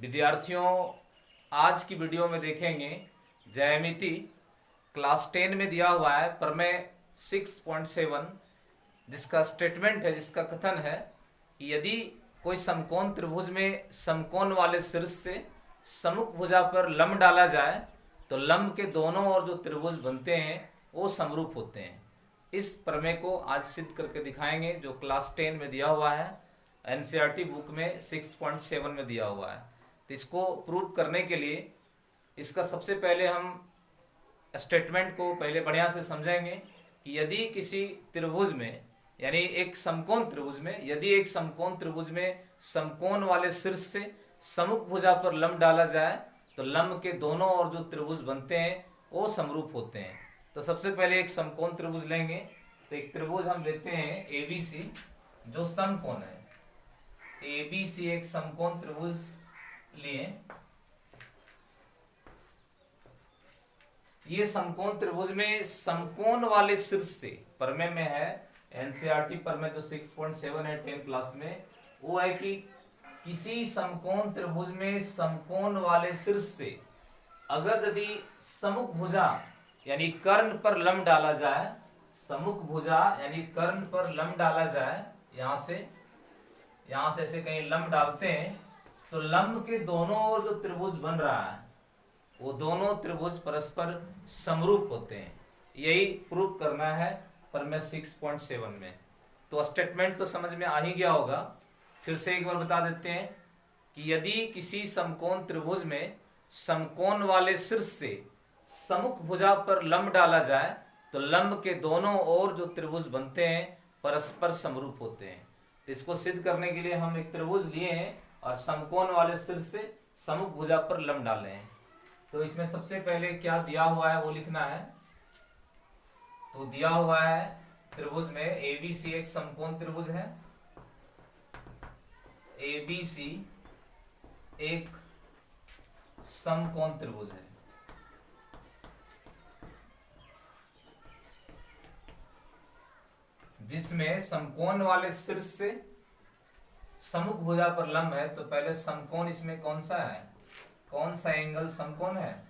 विद्यार्थियों, आज की वीडियो में देखेंगे ज्यामिति क्लास 10 में दिया हुआ है प्रमेय 6.7, जिसका स्टेटमेंट है, जिसका कथन है कि यदि कोई समकोण त्रिभुज में समकोण वाले शीर्ष से सम्मुख भुजा पर लंब डाला जाए तो लंब के दोनों ओर जो त्रिभुज बनते हैं वो समरूप होते हैं। इस प्रमेय को आज सिद्ध करके दिखाएंगे, जो क्लास 10 में दिया हुआ है, एनसीईआरटी बुक में 6.7 में दिया हुआ है। तो इसको प्रूव करने के लिए इसका सबसे पहले हम स्टेटमेंट को पहले बढ़िया से समझेंगे कि यदि किसी त्रिभुज में, यानी एक समकोण त्रिभुज में, यदि एक समकोण त्रिभुज में समकोण वाले शीर्ष से सम्मुख भुजा पर लंब डाला जाए तो लंब के दोनों ओर जो त्रिभुज बनते हैं वो समरूप होते हैं। तो सबसे पहले एक समकोण त्रिभुज लेंगे। तो एक त्रिभुज हम लेते हैं एबीसी, जो समकोण है। एबीसी एक समकोण त्रिभुज लिए। ये समकोण त्रिभुज में समकोण वाले शीर्ष से, प्रमेय में है एनसीईआरटी प्रमेय जो 6.7 है 10 क्लास में, वो है कि किसी समकोण त्रिभुज में समकोण वाले शीर्ष से अगर यदि सम्मुख भुजा यानी कर्ण पर लंब डाला जाए, सम्मुख भुजा यानी कर्ण पर लंब डाला जाए, यहां से ऐसे कहीं लंब डालते हैं तो लंब के दोनों ओर जो त्रिभुज बन रहा है वो दोनों त्रिभुज परस्पर समरूप होते हैं। यही प्रूव करना है प्रमेय 6.7 में। तो स्टेटमेंट तो समझ में आ ही गया होगा, फिर से एक बार बता देते हैं कि यदि किसी समकोण त्रिभुज में समकोण वाले शीर्ष से सम्मुख भुजा पर लंब डाला जाए तो लंब के दोनों ओर जो त्रिभुज बनते हैं परस्पर समरूप होते हैं। तो इसको सिद्ध करने के लिए हम एक त्रिभुज लिए हैं और समकोण वाले शीर्ष से सम्मुख भुजा पर लंब डाले हैं। तो इसमें सबसे पहले क्या दिया हुआ है वो लिखना है। तो दिया हुआ है त्रिभुज में एबीसी एक समकोण त्रिभुज है। एबीसी एक समकोण त्रिभुज है। जिसमें समकोण वाले शीर्ष से सम्मुख भुजा पर लंब है। तो पहले समकोण इसमें कौन सा है, कौन सा एंगल समकोण है,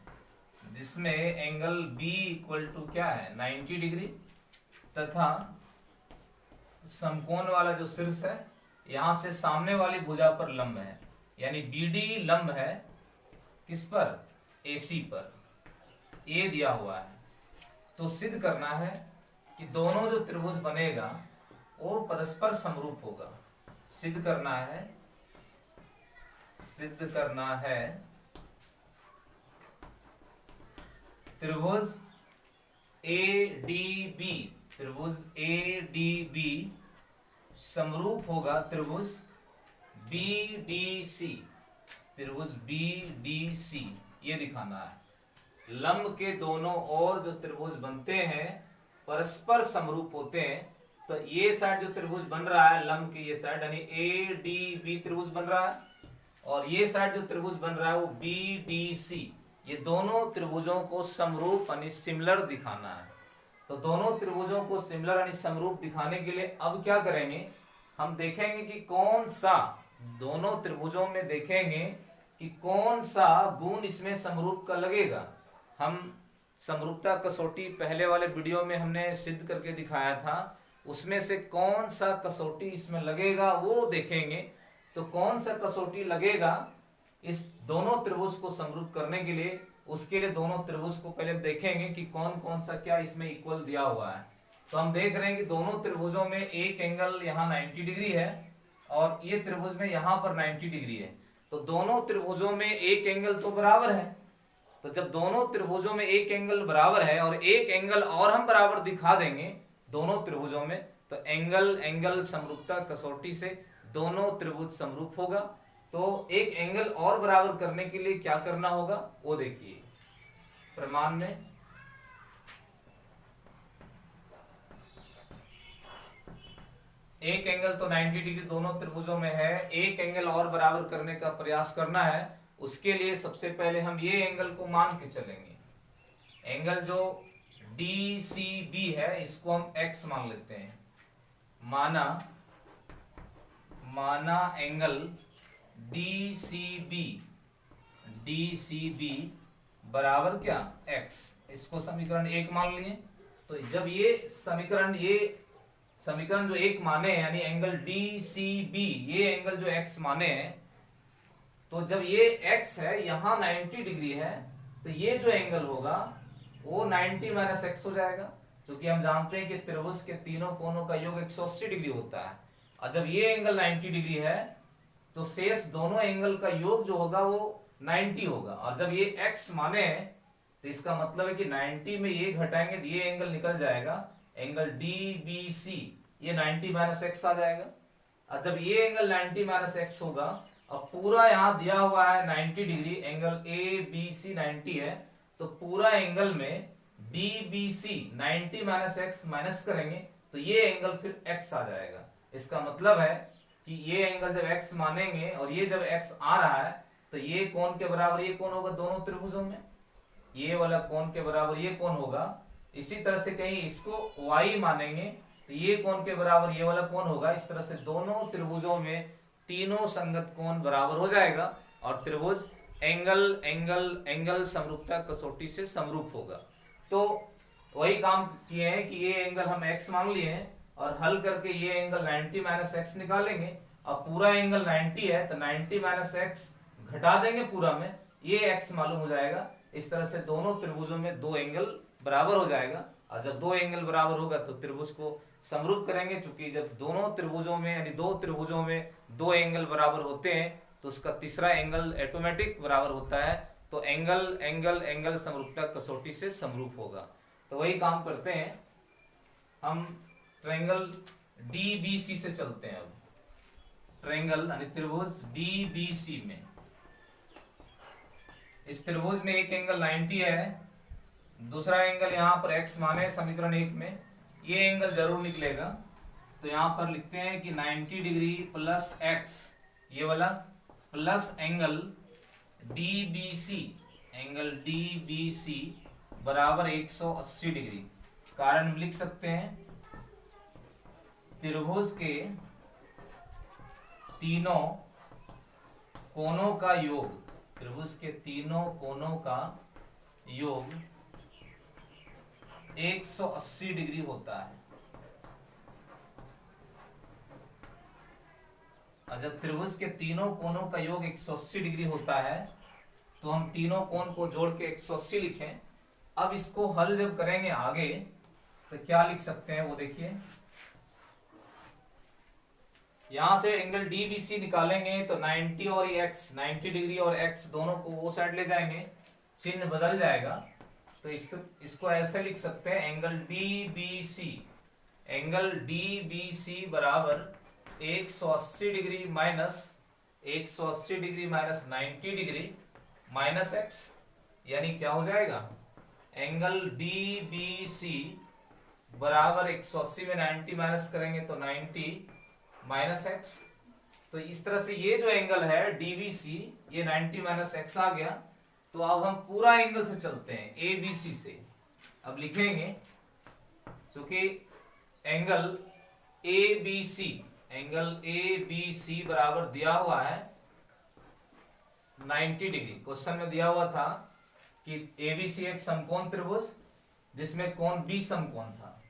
जिसमें एंगल बी इक्वल टू क्या है 90 डिग्री, तथा समकोण वाला जो शीर्ष है यहां से सामने वाली भुजा पर लंब है, यानी बीडी लंब है किस पर, एसी पर। ये दिया हुआ है। तो सिद्ध करना है कि दोनों जो त्रिभुज बनेगा वो परस्पर समरूप होगा। सिद्ध करना है त्रिभुज एडीबी, त्रिभुज एडीबी समरूप होगा त्रिभुज बीडीसी, त्रिभुज बीडीसी। ये दिखाना है लंब के दोनों ओर जो त्रिभुज बनते हैं परस्पर समरूप होते हैं। तो ये साइड जो त्रिभुज बन रहा है लंब की, ये साइड यानी एडीबी त्रिभुज बन रहा है, और ये साइड जो त्रिभुज बन रहा है वो बीडीसी। ये दोनों त्रिभुजों को समरूप यानी सिमिलर दिखाना है। तो दोनों त्रिभुजों को सिमिलर यानी समरूप दिखाने के लिए अब क्या करेंगे, हम देखेंगे कि कौन सा, दोनों त्रिभुजों में देखेंगे कि कौन सा गुण इसमें समरूप का लगेगा। हम समरूपता कसौटी पहले वाले वीडियो में हमने सिद्ध करके दिखाया था, उसमें से कौन सा कसौटी इसमें लगेगा वो देखेंगे। तो कौन सा कसौटी लगेगा इस दोनों त्रिभुज को समरूप करने के लिए, उसके लिए दोनों त्रिभुज को पहले देखेंगे कि कौन कौन सा क्या इसमें इक्वल दिया हुआ है। तो हम देख रहे हैं कि दोनों त्रिभुजों में एक एंगल यहाँ 90 डिग्री है और ये त्रिभुज में यहाँ पर 90 डिग्री है। तो दोनों त्रिभुजों में एक एंगल तो बराबर है। तो जब दोनों त्रिभुजों में एक एंगल बराबर है और एक एंगल और हम बराबर दिखा देंगे दोनों त्रिभुजों में, तो एंगल समरूपता कसौटी से दोनों त्रिभुज समरूप होगा। तो एक एंगल और बराबर करने के लिए क्या करना होगा वो देखिए प्रमाण में। एक एंगल तो 90 डिग्री दोनों त्रिभुजों में है, एक एंगल और बराबर करने का प्रयास करना है। उसके लिए सबसे पहले हम ये एंगल को मान के चलेंगे। एंगल जो DCB है इसको हम x मान लेते हैं। माना angle DCB D C B बराबर क्या x, इसको समीकरण 1 मान लिए। तो जब ये समीकरण जो 1 माने हैं, यानी एंगल डी सी बी, ये एंगल जो x माने हैं, तो जब ये x है यहां 90 डिग्री है, तो ये जो एंगल होगा वो 90 माइनस एक्स हो जाएगा, क्योंकि हम जानते हैं कि त्रिभुज के तीनों कोनों का योग 180 डिग्री होता है। और जब ये एंगल 90 डिग्री है तो शेष दोनों एंगल का योग जो होगा वो 90 होगा। और जब ये x माने हैं तो इसका मतलब है कि 90 में ये घटाएंगे तो ये एंगल निकल जाएगा, एंगल DBC, ये 90 माइनस एक्स आ जाएगा। और जब ये एंगल 90 माइनस एक्स होगा, अब पूरा यहाँ दिया हुआ है 90 डिग्री, एंगल ABC 90 है, तो पूरा एंगल में DBC 90 माइनस एक्स माइनस करेंगे तो ये एंगल फिर x आ जाएगा। इसका मतलब है कि ये एंगल जब x मानेंगे और ये जब x आ रहा है तो ये कोण के बराबर ये कोण होगा दोनों त्रिभुजों में, ये वाला कोण के बराबर ये कोण होगा। इसी तरह से कहीं इसको y मानेंगे तो ये कोण के बराबर ये वाला कोण होगा। इस तरह से दोनों त्रिभुजों में तीनों संगत कोण बराबर हो जाएगा और त्रिभुज एंगल एंगल एंगल समरूपता कसौटी से समरूप होगा। तो वही काम किए हैं कि ये एंगल हम x मान लिए हैं और हल करके ये एंगल 90 माइनस एक्स निकालेंगे। अब पूरा एंगल 90 है तो 90 माइनस एक्स घटा देंगे पूरा में, ये x मालूम हो जाएगा। इस तरह से दोनों त्रिभुजों में दो एंगल बराबर हो जाएगा। और जब दो एंगल बराबर होगा तो त्रिभुज को समरूप करेंगे, क्योंकि जब दोनों त्रिभुजों में यानी दो त्रिभुजों में दो एंगल बराबर होते हैं तो उसका तीसरा एंगल ऑटोमेटिक बराबर होता है। तो एंगल एंगल एंगल समरूपता कसौटी से समरूप होगा। तो वही काम करते हैं हम, ट्रायंगल DBC से चलते हैं। अब ट्रायंगल यानी त्रिभुज DBC में, इस त्रिभुज में एक एंगल 90 है, दूसरा एंगल यहाँ पर x माने समीकरण 1 में, ये एंगल जरूर निकलेगा। तो यहाँ पर लिखते हैं कि 90 डिग्री प्लस x, ये वाला plus angle DBC, angle DBC बराबर 180 डिग्री। कारण हम लिख सकते हैं त्रिभुज के तीनों कोनों का योग, त्रिभुज के तीनों कोनों का योग 180 डिग्री होता है। और जब त्रिभुज के तीनों कोनों का योग 180 डिग्री होता है तो हम तीनों कोण को जोड़ के 180 लिखें। अब इसको हल जब करेंगे आगे तो क्या लिख सकते हैं वो देखिए, यहां से एंगल DBC निकालेंगे तो 90 और x, 90 डिग्री और x दोनों को वो साइड ले जाएंगे, चिन्ह बदल जाएगा। तो इसको ऐसे लिख सकते हैं, एंगल DBC बराबर 180 degree minus 180 degree minus 90 degree minus x, यानी क्या हो जाएगा, एंगल DBC बराबर 180 में 90 माइनस करेंगे तो 90 माइनस x। तो इस तरह से ये जो एंगल है DBC, ये 90 माइनस x आ गया। तो अब हम पूरा एंगल से चलते हैं ABC से। अब लिखेंगे क्योंकि एंगल ABC बराबर दिया हुआ है 90 डिग्री। क्वेश्चन में दिया हुआ था कि ABC एक समकोण त्रिभुज जिसमें कोण B समकोण था,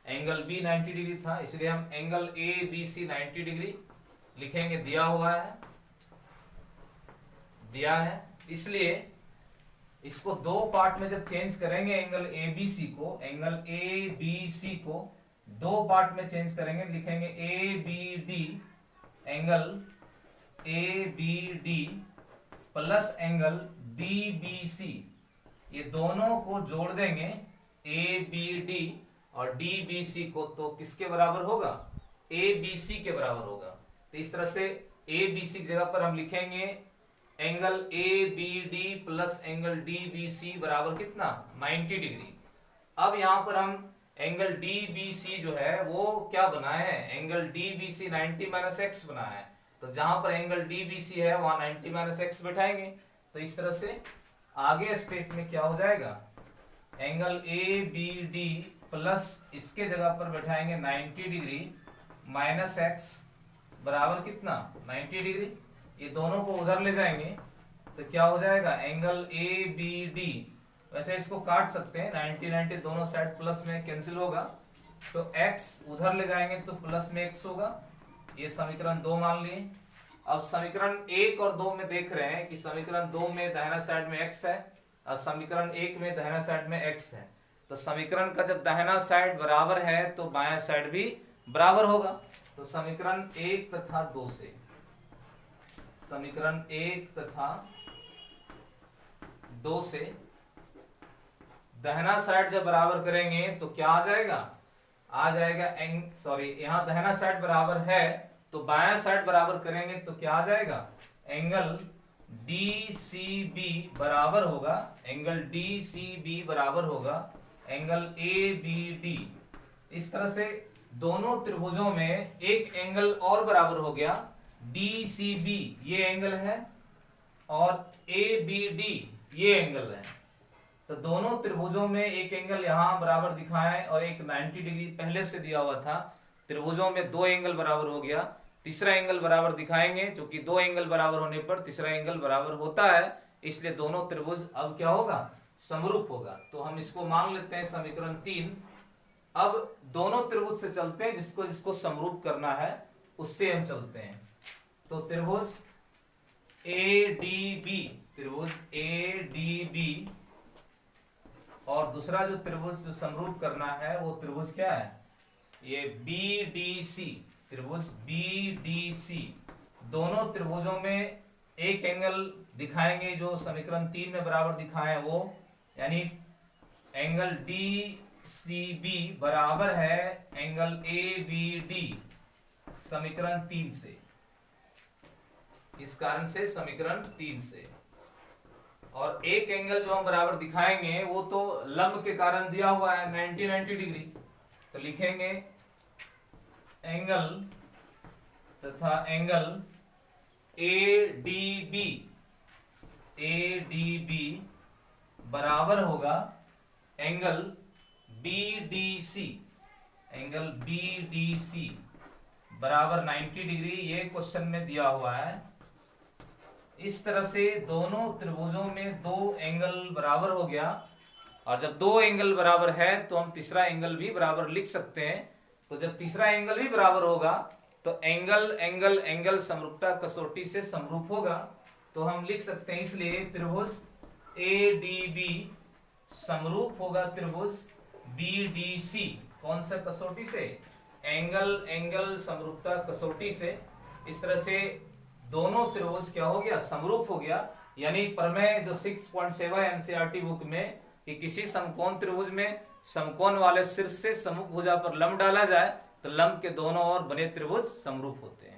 एंगल B 90 डिग्री था, इसलिए हम एंगल ABC 90 डिग्री लिखेंगे, दिया हुआ है। इसलिए इसको दो पार्ट में जब चेंज करेंगे, एंगल ABC को दो पार्ट में चेंज करेंगे, लिखेंगे ABD, angle ABD plus angle DBC, ये दोनों को जोड़ देंगे ABD और DBC को, तो किसके बराबर होगा, ABC के बराबर होगा। तो इस तरह से ABC की जगह पर हम लिखेंगे angle ABD plus angle DBC बराबर कितना, 90 डिग्री। अब यहां पर हम एंगल DBC जो है वो क्या बनाए हैं, एंगल DBC 90 माइनस एक्स बनाया है। तो जहां पर एंगल DBC है वहां 90 माइनस एक्स बैठाएंगे। तो इस तरह से आगे स्टेप में क्या हो जाएगा, एंगल ABD प्लस इसके जगह पर बैठाएंगे 90 डिग्री माइनस एक्स बराबर कितना, 90 डिग्री। ये दोनों को उधर ले जाएंगे तो क्या हो जाएगा, एंगल ए बी डी। वैसे इसको काट सकते हैं, 90 90 दोनों साइड प्लस में कैंसिल होगा, तो x उधर ले जाएंगे तो प्लस में x होगा। ये समीकरण 2 मान लिए। अब समीकरण 1 और 2 में देख रहे हैं कि समीकरण 2 में दाहिना साइड में x है और समीकरण 1 में दाहिना साइड में x है। तो समीकरण का जब दाहिना साइड बराबर है तो बायां साइड भी बराबर होगा। तो समीकरण 1 तथा 2 से, समीकरण 1 तथा 2 से दाहिना साइड जब बराबर करेंगे तो क्या आ जाएगा, आ जाएगा यहां दाहिना साइड बराबर है तो बायां साइड बराबर करेंगे तो क्या आ जाएगा, एंगल DCB बराबर होगा, एंगल DCB बराबर होगा एंगल ABD। इस तरह से दोनों त्रिभुजों में एक एंगल और बराबर हो गया, DCB ये एंगल है और ABD ये एंगल है। तो दोनों त्रिभुजों में एक एंगल यहां बराबर दिखाएं और एक 90 डिग्री पहले से दिया हुआ था। त्रिभुजों में दो एंगल बराबर हो गया, तीसरा एंगल बराबर दिखाएंगे, क्योंकि दो एंगल बराबर होने पर तीसरा एंगल बराबर होता है, इसलिए दोनों त्रिभुज अब क्या होगा, समरूप होगा। तो हम इसको मान लेते हैं समीकरण 3। अब दोनों त्रिभुज से चलते हैं, जिसको जिसको समरूप करना है उससे हम चलते हैं। तो त्रिभुज ADB, त्रिभुज ADB और दूसरा जो त्रिभुज जो समरूप करना है वो त्रिभुज क्या है, ये BDC, त्रिभुज BDC। दोनों त्रिभुजों में एक एंगल दिखाएंगे जो समीकरण 3 में बराबर दिखाएं वो, यानी एंगल DCB बराबर है एंगल ABD समीकरण 3 से। इस कारण से समीकरण 3 से। और एक एंगल जो हम बराबर दिखाएंगे वो तो लंब के कारण दिया हुआ है 90 90 डिग्री, तो लिखेंगे एंगल तथा एंगल ADB बराबर होगा एंगल BDC, एंगल BDC बराबर 90 डिग्री, ये क्वेश्चन में दिया हुआ है। इस तरह से दोनों त्रिभुजों में दो एंगल बराबर हो गया, और जब दो एंगल बराबर है तो हम तीसरा एंगल भी बराबर लिख सकते हैं। तो जब तीसरा एंगल भी बराबर होगा तो एंगल एंगल एंगल समरूपता कसौटी से समरूप होगा, तो हम लिख सकते हैं, इसलिए त्रिभुज ADB समरूप होगा त्रिभुज BDC। कौन सा कसौटी से, एंगल एंगल समरूपता कसौटी से। इस तरह से दोनों त्रिभुज क्या हो गया, समरूप हो गया। यानी प्रमेय जो 6.7 NCERT बुक में कि किसी समकोण त्रिभुज में समकोण वाले शीर्ष से सम्मुख भुजा पर लंब डाला जाए तो लंब के दोनों ओर बने त्रिभुज समरूप होते हैं।